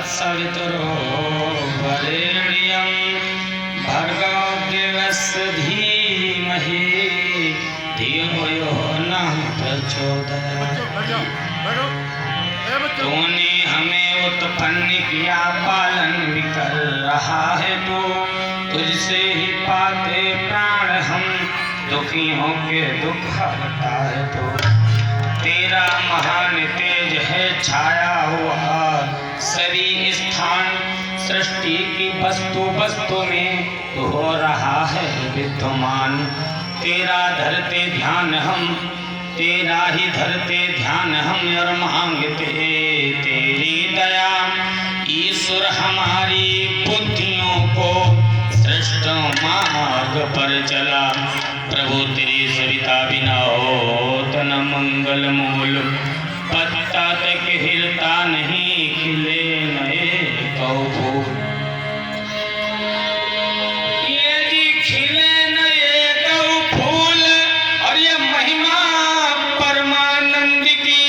तत्सवितुर् वरेण्यं भर्गो देवस्य धीमहि धियो यो नः प्रचोदयात्। तूने हमें उत्पन्न किया, पालन भी कर रहा है तो तुझसे ही पाते प्राण हम, दुखियों के दुख हरता है तो। तेरा महान तेज है छाया हुआ सभी स्थान, सृष्टि की वस्तु वस्तु में तो हो रहा है विद्यमान। तेरा धरते ध्यान हम, तेरा ही धरते ध्यान हम और मांगते तेरी दया। ईश्वर हमारी बुद्धियों को श्रेष्ठ मार्ग पर चला, प्रभु तेरी सविता बिना हो तन मंगल मूल। पत्ता तक हिलता नहीं, खिले नए कौ फूल। ये जी खिले नए कौ फूल, और ये महिमा परमानंद की।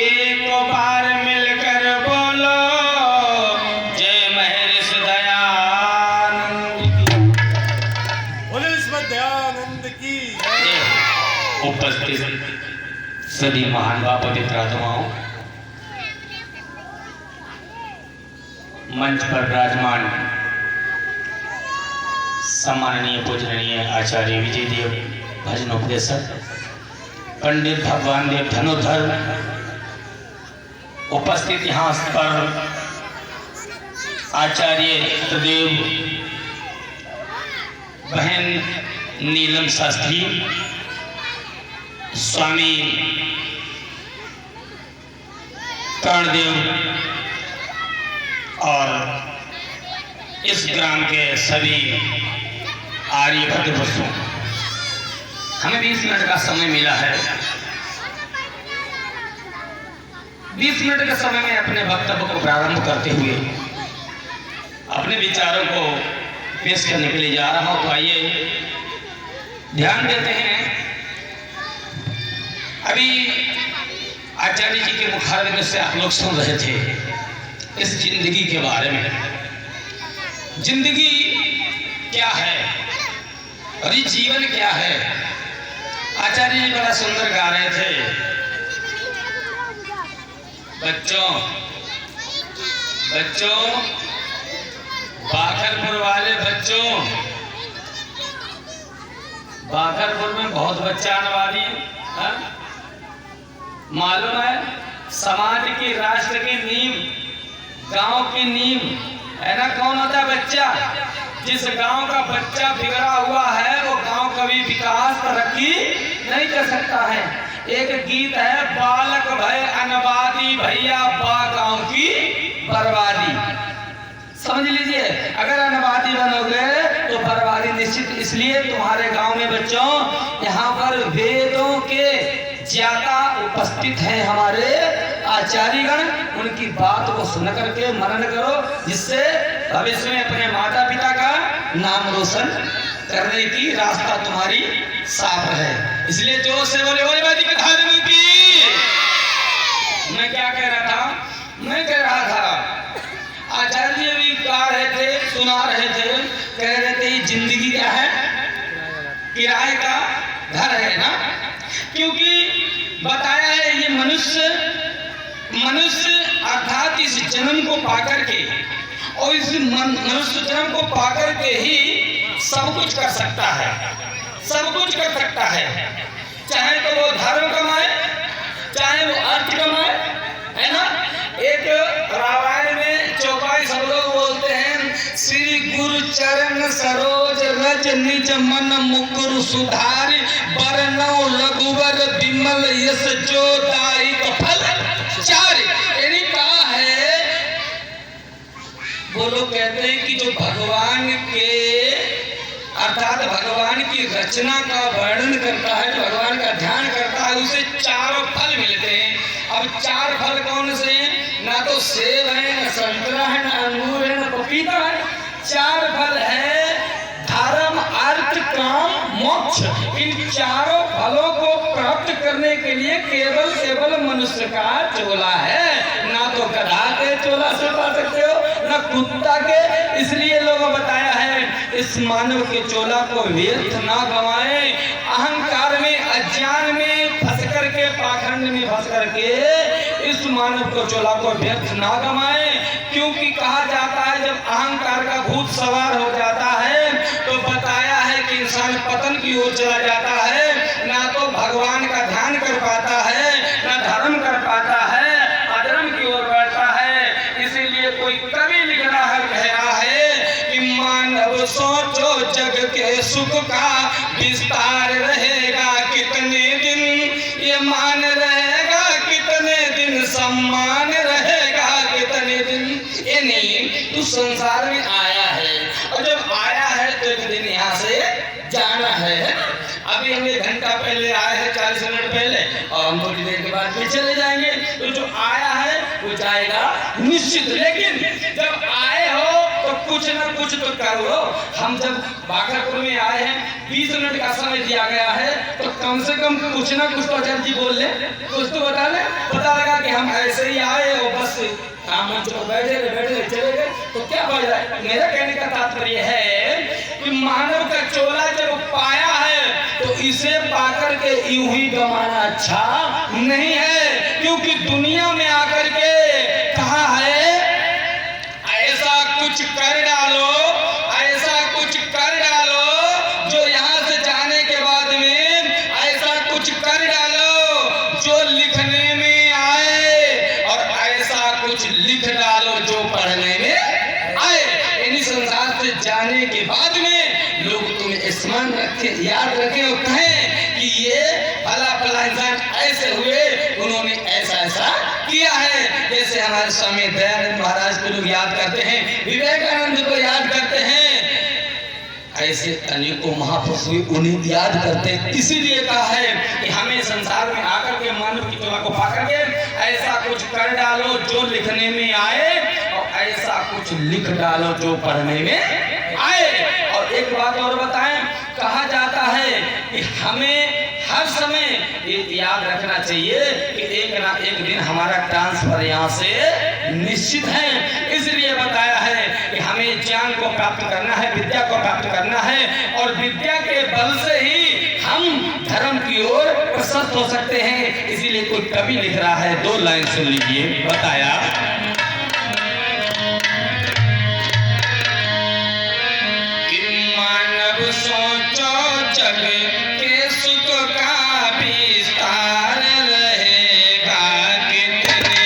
एक बार मिलकर बोलो जय महर्षि दयानंद की। बोले इसमें दयानंद की। उपस्थित सभी महान व पवित्र आत्माओं, मंच पर विराजमान सम्माननीय पूजनीय आचार्य विजय देव भजनोपदेशक, पंडित भगवान देव धनुधर, उपस्थित यहाँ पर आचार्य देव बहन नीलम शास्त्री, स्वामी कर्णदेव और इस ग्राम के सभी आर्यभद्र बसों। हमें 20 मिनट का समय मिला है। 20 मिनट के समय में अपने वक्तव्य को प्रारंभ करते हुए अपने विचारों को पेश करने के लिए जा रहा हूं। तो आइए ध्यान देते हैं। अभी आचार्य जी के मुखारविंद से आप लोग सुन रहे थे इस जिंदगी के बारे में। जिंदगी क्या है और ये जीवन क्या है। आचार्य जी बड़ा सुंदर गा रहे थे। बच्चों बच्चों बाखरपुर वाले बच्चों, बाखरपुर में बहुत बच्चा आने वाली है। मालूम है समाज की, राष्ट्र की नींव, गांव की नींव है ना। कौन होता है बच्चा? जिस गांव का बच्चा बिगड़ा हुआ है वो गांव कभी विकास तरक्की नहीं कर सकता है। एक गीत है, बालक भय अनवादी भैया बा गांव की बर्बादी। समझ लीजिए, अगर अनवादी बनोगे तो बर्बादी निश्चित। इसलिए तुम्हारे गांव में बच्चों यहाँ पर वेदों के ज्यादा उपस्थित हैं हमारे आचार्यगण। उनकी बात को सुन करके मनन करो, जिससे भविष्य में अपने माता पिता का नाम रोशन करने की रास्ता तुम्हारी साफ है। इसलिए जोर से बोले बोले बाजी की धारण की। मैं क्या कह रहा था? मैं कह रहा था आचार्य भी गा रहे थे, सुना रहे थे, कह रहे थे जिंदगी क्या है? किराए का घर है ना। क्योंकि बताया है ये मनुष्य अर्थात इस जन्म को पाकर के और इस मनुष्य जन्म को पाकर के ही सब कुछ कर सकता है। सब कुछ कर सकता है, चाहे तो वो धर्म कमाए, चाहे वो अर्थ कमाए, है ना। एक रामायण में चौपाई सब लोग बोलते हैं, श्री गुरु चरण सरोज रज निज मन मुकुर सुधारि, बरनौ रघुवर विमल यश जो दायिक फल चारि। यानी कहा है, वो लोग कहते हैं कि जो भगवान के अर्थात भगवान की रचना का वर्णन करता है, भगवान का ध्यान करता है, उसे चारों फल मिलते हैं। अब चार फल कौन से हैं? ना तो सेब है, ना संतरा है, ना अंगूर है, ना पपीता है। चार फल है धर्म अर्थ काम मोक्ष। इन चारों फलों को प्राप्त करने के लिए केवल मनुष्य का चोला है, ना तो गधा न कुत्ता के। इसलिए लोगों बताया है इस मानव के चोला को व्यर्थ ना गवाए। अहंकार में, अज्ञान में फंस करके, पाखंड में फंस करके इस मानव को चोला को व्यर्थ ना गवाए। क्योंकि कहा जाता है जब अहंकार का भूत सवार हो जाता है तो बताया है कि इंसान पतन की ओर चला जाता है, ना तो भगवान का ध्यान कर पाता है, ना धर्म कर पाता है, अधर्म की ओर बढ़ता है। इसीलिए कोई कवि लिख रहा है कि मानव सोचो जग के सुख का विस्तार रहेगा कितने दिन, ये मान रहेगा कितने दिन, सम्मान रहेगा कितने दिन। ये नहीं, तू संसार में आया है और जब आया है तो एक दिन यहाँ से जाना है। अभी हम 1 घंटा पहले आए हैं, 40 मिनट पहले, और हम थोड़ी देर के बाद फिर चले जाएंगे। तो जो आया है वो जाएगा निश्चित। लेकिन जब आए हो तो कुछ ना कुछ तो करो। हम जब बागरपुर में आए हैं, 20 मिनट का समय दिया गया है, तो कम से कम कुछ ना कुछ तो अजय जी बोल ले, कुछ तो बता ले। पता लगा कि हम ऐसे ही आए और बस मंच पर बैठे चले गए तो क्या फायदा है। मेरा कहने का तात्पर्य है कि मानव का चोला जब पाया है तो इसे पाकर के यूं ही गंवाना अच्छा नहीं है। क्योंकि दुनिया में आकर के कहा है ऐसा कुछ कर डालो, ऐसा कुछ कर डालो जो यहाँ से जाने के बाद में, ऐसा कुछ कर डालो जो लिखने में आए, और ऐसा कुछ लिख डालो जो पढ़ने में आए। यानी संसार से जाने के बाद में लोग तुम्हें स्मरण रखे, याद रखे और कहें कि ये फला इंसान ऐसे हुए, उन्होंने ऐसा ऐसा किया है। जैसे हमारे स्वामी दयानंद महाराज को लोग याद करते हैं, विवेकानंद को याद करते हैं, ऐसे अनेकों महापुरुष हुए उन्हें याद करते हैं। इसीलिए कहा है कि हमें संसार में आकर के मानव की चोला को पाकर के ऐसा कुछ कर डालो जो लिखने में आए, और ऐसा कुछ लिख डालो जो पढ़ने में आए। और एक बात और बताएं, कहा जाता है कि हमें हर समय ये याद रखना चाहिए कि एक ना एक दिन हमारा ट्रांसफर यहाँ से निश्चित है। इसलिए बताया है कि हमें ज्ञान को प्राप्त करना है, विद्या को प्राप्त करना है, और विद्या के बल से ही हम धर्म की ओर प्रशस्त हो सकते हैं। इसीलिए कोई कवि लिख रहा है, 2 लाइन सुन लीजिए। बताया कि मानव सोचो जग के सुख का विस्तार रहेगा कितने।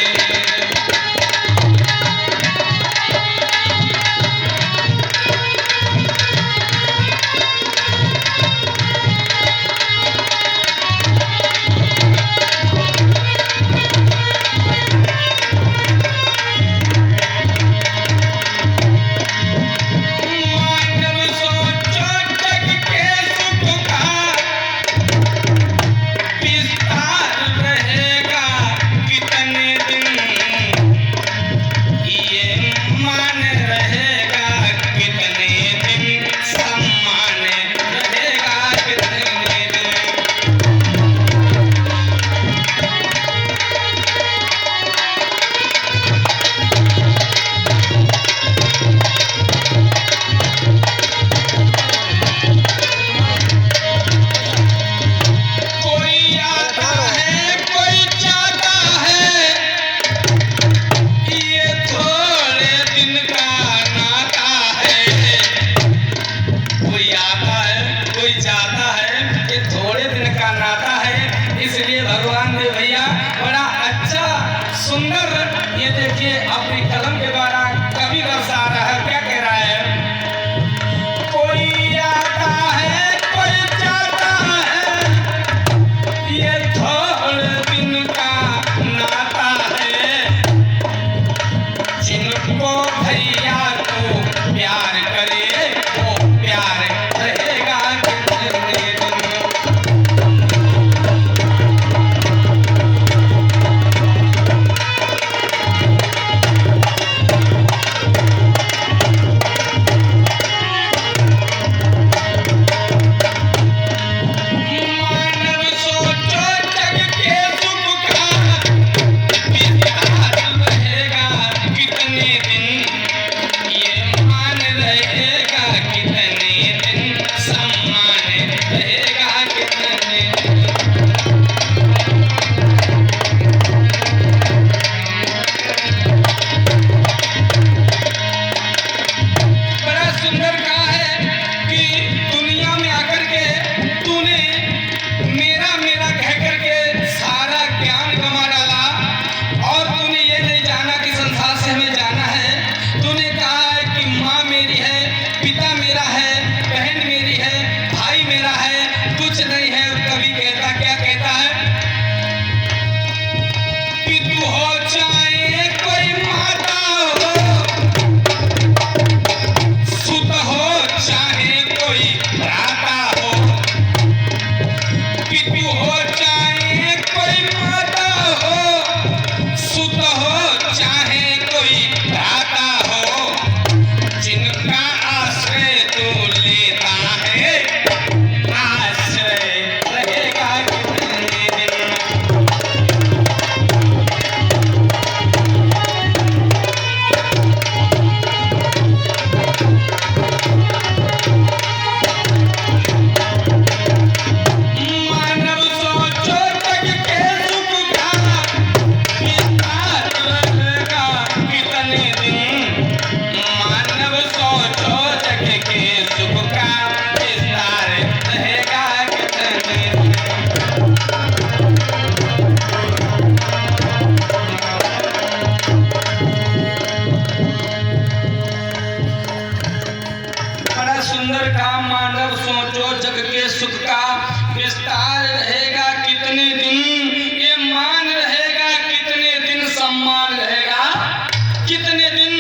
कितने दिन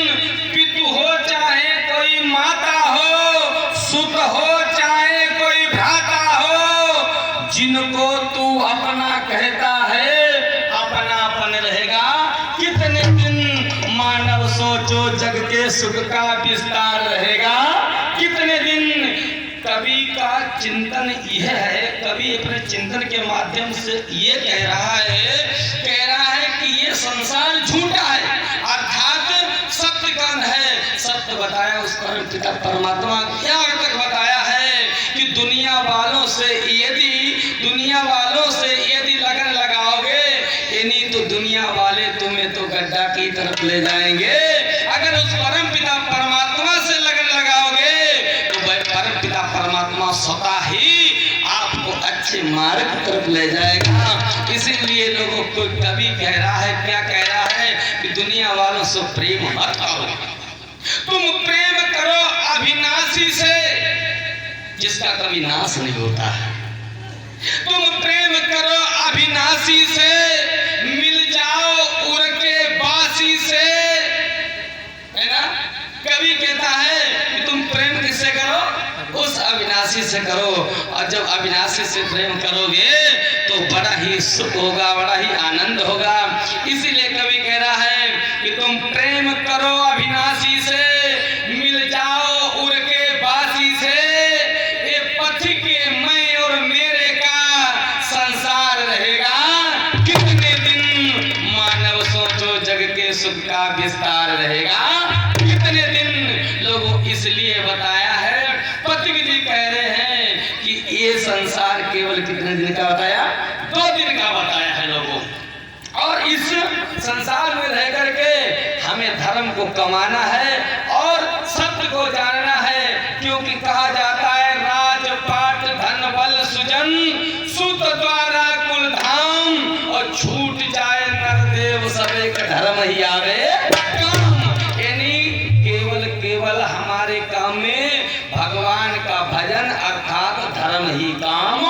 पितु हो चाहे कोई माता हो, सुत हो चाहे कोई भ्राता हो, जिनको तू अपना कहता है अपनापन रहेगा। कितने दिन मानव सोचो जग के सुख का विस्तार रहेगा। कितने दिन कवि का चिंतन यह है, कवि अपने चिंतन के माध्यम से ये कह रहा है कि ये संसार झूठा है, अर्थात सत्य कौन है? सत्य बताया उस पिता परमात्मा। क्या तक बताया है कि दुनिया वालों से यदि लगन लगाओगे, यानी तो दुनिया वाले तुम्हें तो गड्ढा की तरफ ले जाएंगे। अगर उस परम पिता परमात्मा से लगन लगाओगे तो वह परम पिता परमात्मा स्वतः ही आपको अच्छे मार्ग की तरफ ले जाएगा। इसीलिए लोगों को कवि कह रहा है, क्या कह रहा है कि दुनिया वालों से प्रेम मत करो, तुम प्रेम करो अविनाशी से जिसका कभी नाश नहीं होता है। तुम प्रेम करो अविनाशी से, मिल जाओ उड़ के बासी से, है ना? कवि कहता है कि तुम प्रेम किससे करो? उस अविनाशी से करो। और जब अविनाशी से प्रेम करोगे तो बड़ा ही सुख होगा, बड़ा ही आनंद होगा। इसीलिए कवि कह रहा है कि तुम प्रेम करो अविनाशी से, मिल जाओ उड़ के बासी से, ये पथ के मैं और मेरे का संसार रहेगा। कितने दिन मानव सोचो जग के सुख का विस्तार रहेगा। कितने दिन लोगों इसलिए बताया है, पथिक जी कह रहे हैं कि ये संसार केवल कितने दिन का बताया? 2 दिन का बताया है लोगों। और इस संसार में रह करके हमें धर्म को कमाना है और सत्य को जानना है, क्योंकि कहा जाता है राजपाट धन बल सुजन, सुत द्वारा कुल धाम, और छूट जाए नरदेव सबे का धर्म ही आवे काम। यानी केवल हमारे काम में भगवान का भजन अर्थात धर्म ही काम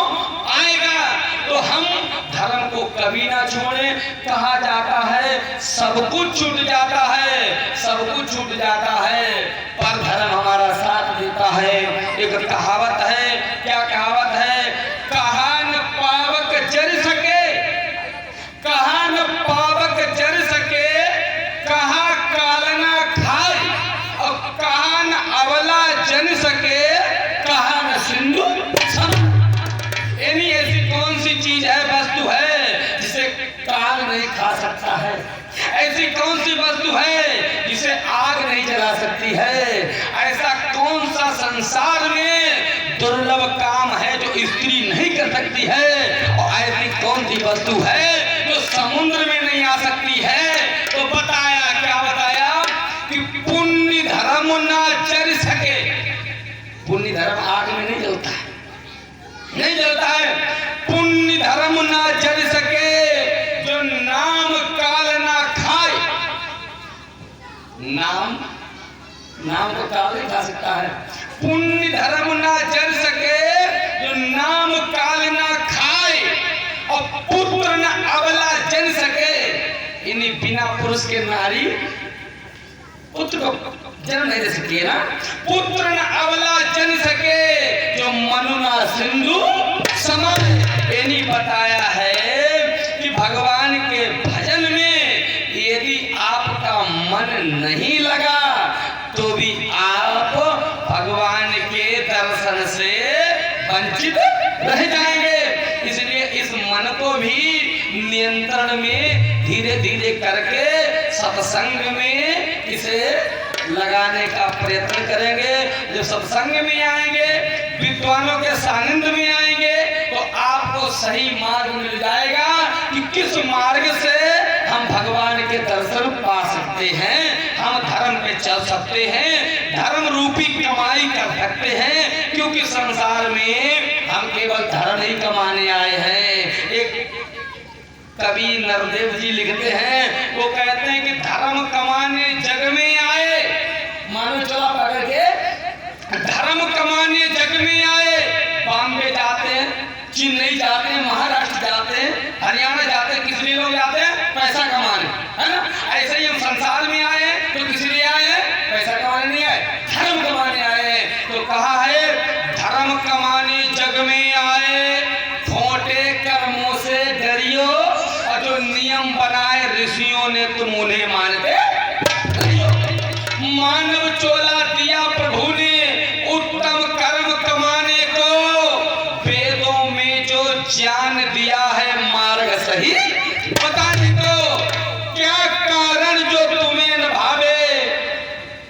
आएगा। तो हम धर्म को कभी ना छोड़े। कहा जाता है सब कुछ छूट जाता है, सब कुछ छूट जाता है, पर धर्म हमारा साथ देता है। एक कहावत है, क्या कहावत है? कहा न पावक जर सके, कहा न पावक जर सके, कहा कालना खाए, और कहा न अवला जन सके, कहा न सिंधु सम। यानी ऐसी कौन सी चीज है, वस्तु है जिसे काल नहीं खा सकता है? ऐसी कौन सी वस्तु है जिसे आग नहीं जला सकती है? ऐसा कौन सा संसार में दुर्लभ काम है जो स्त्री नहीं कर सकती है? और ऐसी कौन सी वस्तु है जो समुद्र में नहीं आ सकती है? तो बताया, क्या बताया कि पुण्य धर्म ना चर सके। पुण्य धर्म आग में नहीं जलता है, नहीं जलता है। पुण्य धर्म ना जल सके जो नाम काल ना खाए। नाम को काल नहीं खा सकता है। पुण्य धर्म ना जल सके जो नाम काल ना खाए, और पुत्र न अबला जन सके। इन्हीं बिना पुरुष के नारी पुत्र को जन्म नहीं दे सकती है ना। पुत्र न अबला जन सके जो मनुना सिंधु समाए। यानी बताया है कि भगवान के भजन में यदि आपका मन नहीं लगा तो भी आप भगवान के दर्शन से वंचित रह जाएंगे। इसलिए इस मन को भी नियंत्रण में धीरे धीरे करके सत्संग में इसे लगाने का प्रयत्न करेंगे। जब सत्संग में आएंगे, विद्वानों के सानिध्य में आएंगे, तो आपको सही मार्ग मिल जाएगा कि किस मार्ग से हम भगवान के दर्शन पा सकते हैं, हम धर्म पे चल सकते हैं, धर्म रूपी कमाई कर सकते हैं। क्योंकि संसार में हम केवल धर्म ही कमाने आए हैं। एक कवि नरदेव जी लिखते हैं, वो कहते हैं कि धर्म कमाने जग में आए, मानो चला पकड़ के धर्म कमाने जग में आए। बॉम्बे जाते हैं, चेन्नई जाते हैं, महाराष्ट्र जाते हैं, हरियाणा जाते हैं, किस लिए लोग जाते हैं? पैसा कमाने, है ना। ऐसे ही हम संसार में आए तो मानव चोला दिया प्रभु ने उत्तम कर्म कमाने को, वेदों में जो ज्ञान दिया है मार्ग सही बताने को। क्या कारण जो तुम्हें न भावे,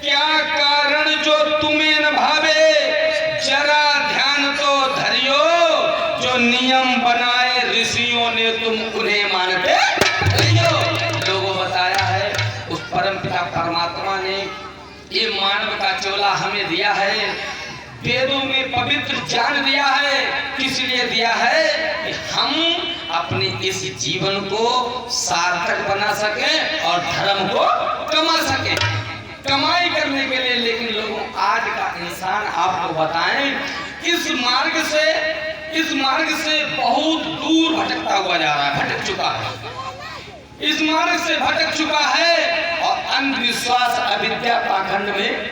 क्या कारण जो तुम्हें न भावे, जरा ध्यान तो धरियो, जो नियम बनाए ऋषियों ने तुम उन्हें मानते रहियो। लोगों बताया है उस परमपिता परमात्मा ने ये मानव का चोला हमें दिया है, वेदों में पवित्र ज्ञान दिया है। किस लिए दिया है कि हम अपने इस जीवन को सार्थक बना सकें और धर्म को कमा सकें, कमाई करने के लिए। लेकिन लोगों आज का इंसान आपको बताएं इस मार्ग से बहुत दूर भटकता हुआ जा रहा है, भटक चुका है, इस मार्ग से भटक चुका है और अंधविश्वास अविद्या पाखंड में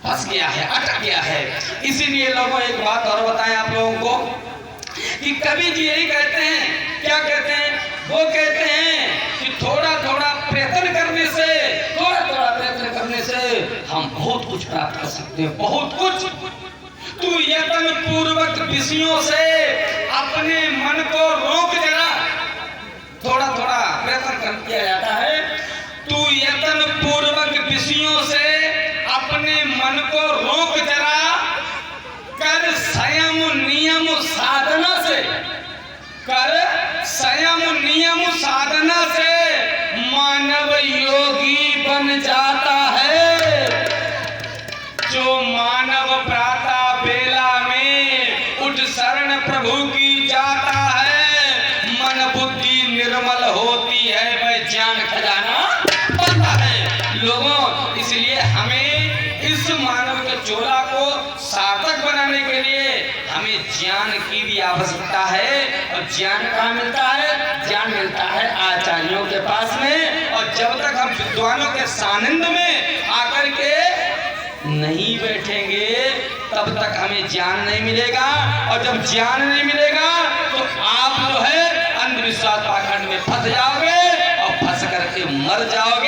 फंस गया है, अटक गया है। इसीलिए लोगों एक बात और बताएं आप लोगों को कि कवि जी यही कहते हैं, क्या कहते हैं, वो कहते हैं कि थोड़ा थोड़ा प्रयत्न करने से, थोड़ा थोड़ा प्रयत्न करने से हम बहुत कुछ प्राप्त कर सकते हैं, बहुत कुछ। तू यत्न पूर्वक विषयों से अपने मन को रोक जरा, थोड़ा थोड़ा प्रयत्न किया जाता है। तू यत्न पूर्वक विषयों से अपने मन को रोक जरा, कर संयम नियम साधना से, कर संयम नियम साधना से मानव योगी बन जाता है। जो मानव प्रातः बेला में उठ शरण प्रभु की जाता है, मन बुद्धि निर्मल होती है, वह ज्ञान खजाना बनता है। लोगों इसलिए हमें इस मानव के चोला को सार्थक बनाने के लिए हमें ज्ञान की भी आवश्यकता है। और ज्ञान कहाँ मिलता है? ज्ञान मिलता है आचार्यों के पास में। और जब तक हम विद्वानों के सानिध्य में आकर के नहीं बैठेंगे तब तक हमें ज्ञान नहीं मिलेगा। और जब ज्ञान नहीं मिलेगा तो आप जो है अंधविश्वास पाखंड में फंस जाओगे और फंस करके मर जाओगे।